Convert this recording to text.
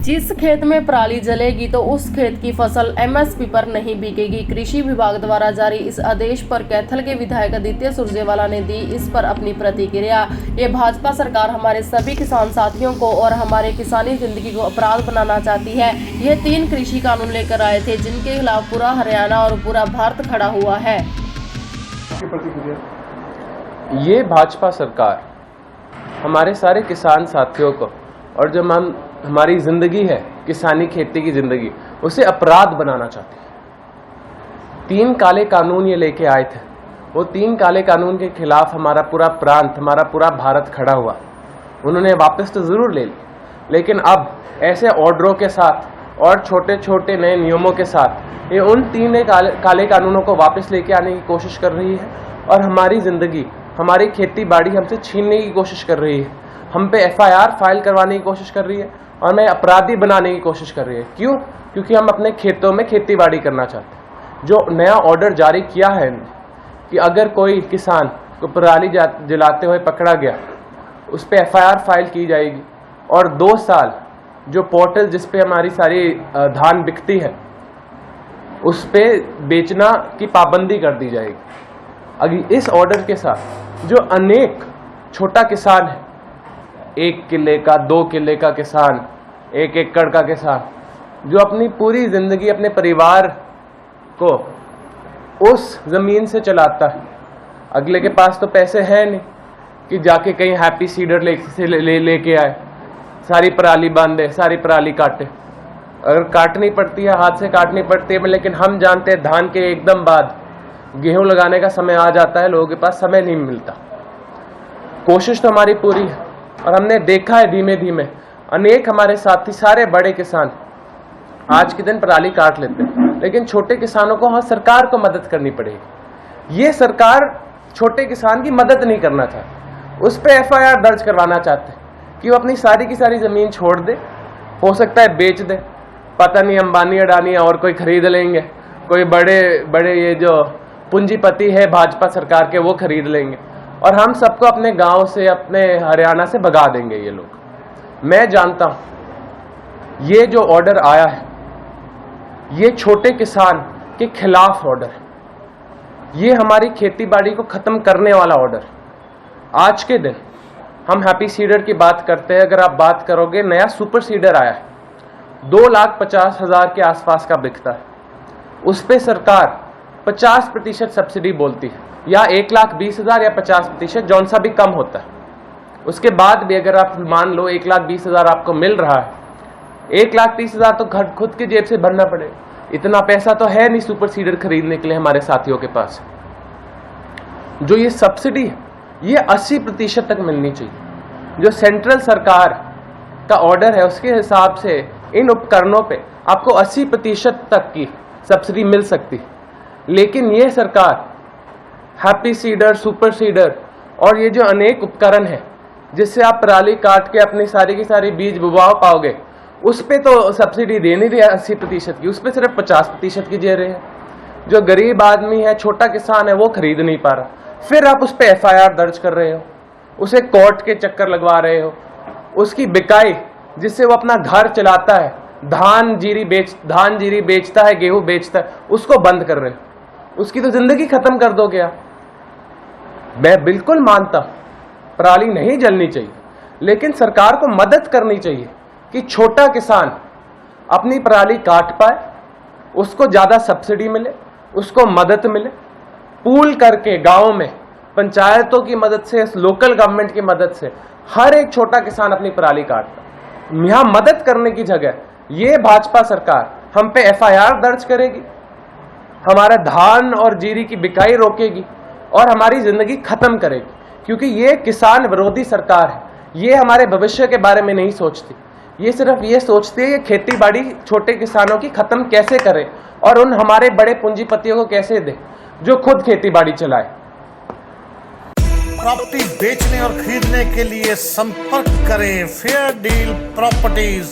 जिस खेत में पराली जलेगी तो उस खेत की फसल एमएसपी पर नहीं बिकेगी। कृषि विभाग द्वारा जारी इस आदेश पर कैथल के विधायक आदित्य सुरजेवाला ने दी इस पर अपनी प्रतिक्रिया। ये भाजपा सरकार हमारे सभी किसान साथियों को और हमारे किसानी जिंदगी को अपराध बनाना चाहती है। ये 3 कृषि कानून लेकर आए थे जिनके खिलाफ पूरा हरियाणा और पूरा भारत खड़ा हुआ है। ये भाजपा सरकार हमारे सारे किसान साथियों को और जो हमारी जिंदगी है किसानी खेती की जिंदगी उसे अपराध बनाना चाहती है। 3 काले कानून ये लेके आए थे। वो 3 काले कानून के खिलाफ हमारा पूरा प्रांत, हमारा पूरा भारत खड़ा हुआ। उन्होंने वापस तो जरूर ले ली, लेकिन अब ऐसे ऑर्डरों के साथ और छोटे छोटे नए नियमों के साथ ये उन 3 काले कानूनों को वापस लेके आने की कोशिश कर रही है और हमारी जिंदगी, हमारी खेती बाड़ी हमसे छीनने की कोशिश कर रही है। हम पे FIR फाइल करवाने की कोशिश कर रही है और हमें अपराधी बनाने की कोशिश कर रही है। क्यों? क्योंकि हम अपने खेतों में खेती बाड़ी करना चाहते हैं। जो नया ऑर्डर जारी किया है कि अगर कोई किसान को पराली जलाते हुए पकड़ा गया उस पे FIR फाइल की जाएगी और 2 साल जो पोर्टल जिस पे हमारी सारी धान बिकती है उस पे बेचना की पाबंदी कर दी जाएगी। अगर इस ऑर्डर के साथ जो अनेक छोटा किसान है, 1 किले का, 2 किले का किसान, 1 एकड़ का किसान, जो अपनी पूरी जिंदगी अपने परिवार को उस जमीन से चलाता है, अगले के पास तो पैसे हैं नहीं कि जाके कहीं हैप्पी सीडर लेके आए, सारी पराली बांधे, सारी पराली काटे। अगर काटनी पड़ती है, हाथ से काटनी पड़ती है, लेकिन हम जानते हैं धान के एकदम बाद गेहूं लगाने का समय आ जाता है, लोगों के पास समय नहीं मिलता। कोशिश तो हमारी पूरी है और हमने देखा है धीमे धीमे अनेक हमारे साथी, सारे बड़े किसान आज के दिन पराली काट लेते हैं, लेकिन छोटे किसानों को सरकार को मदद करनी पड़ेगी। ये सरकार छोटे किसान की मदद नहीं करना चाहती, उस पर FIR दर्ज करवाना चाहते हैं कि वो अपनी सारी की सारी जमीन छोड़ दे, हो सकता है बेच दे, पता नहीं अंबानी अडानी और कोई खरीद लेंगे, कोई बड़े बड़े ये जो पूंजीपति है भाजपा सरकार के वो खरीद लेंगे और हम सबको अपने गांव से, अपने हरियाणा से भगा देंगे ये लोग। मैं जानता हूं ये जो ऑर्डर आया है ये छोटे किसान के खिलाफ ऑर्डर है। ये हमारी खेती बाड़ी को खत्म करने वाला ऑर्डर है। आज के दिन हम हैप्पी सीडर की बात करते हैं, अगर आप बात करोगे नया सुपर सीडर आया है, 2,50,000 के आसपास का बिकता है। उस पे सरकार 50% सब्सिडी बोलती है, या 1,20,000 या 50%, जौन सा भी कम होता है। उसके बाद भी अगर आप मान लो 1,20,000 आपको मिल रहा है, 1,30,000 तो खुद की जेब से भरना पड़ेगा। इतना पैसा तो है नहीं सुपर सीडर खरीदने के लिए हमारे साथियों के पास। जो ये सब्सिडी है ये 80% तक मिलनी चाहिए। जो सेंट्रल सरकार का ऑर्डर है उसके हिसाब से इन उपकरणों पे आपको 80% तक की सब्सिडी मिल सकती है, लेकिन ये सरकार हैप्पी सीडर, सुपर सीडर और ये जो अनेक उपकरण है जिससे आप पराली काट के अपनी सारी की सारी बीज बुवा पाओगे, उस पे तो सब्सिडी दे नहीं रही है 80% की, उस पे सिर्फ 50% की दे रहे हैं। जो गरीब आदमी है, छोटा किसान है, वो खरीद नहीं पा रहा, फिर आप उस पे FIR दर्ज कर रहे हो, उसे कोर्ट के चक्कर लगवा रहे हो, उसकी बिकाई जिससे वो अपना घर चलाता है, धान जीरी बेचता है, गेहूं बेचता है, उसको बंद कर रहे हो। उसकी तो जिंदगी खत्म कर दोगे आप। मैं बिल्कुल मानता पराली नहीं जलनी चाहिए, लेकिन सरकार को मदद करनी चाहिए कि छोटा किसान अपनी पराली काट पाए, उसको ज्यादा सब्सिडी मिले, उसको मदद मिले। पूल करके गांव में पंचायतों की मदद से, लोकल गवर्नमेंट की मदद से हर एक छोटा किसान अपनी पराली काट पाए। यहां मदद करने की जगह ये भाजपा सरकार हम पे FIR दर्ज करेगी, हमारा धान और जीरी की बिकाई रोकेगी और हमारी जिंदगी खत्म करेगी, क्योंकि ये किसान विरोधी सरकार है। ये हमारे भविष्य के बारे में नहीं सोचती, ये सिर्फ ये सोचती है कि खेती बाड़ी छोटे किसानों की खत्म कैसे करे और उन हमारे बड़े पूंजीपतियों को कैसे दे जो खुद खेती बाड़ी चलाए। प्रॉपर्टी बेचने और खरीदने के लिए संपर्क करें फेयर डील प्रॉपर्टीज।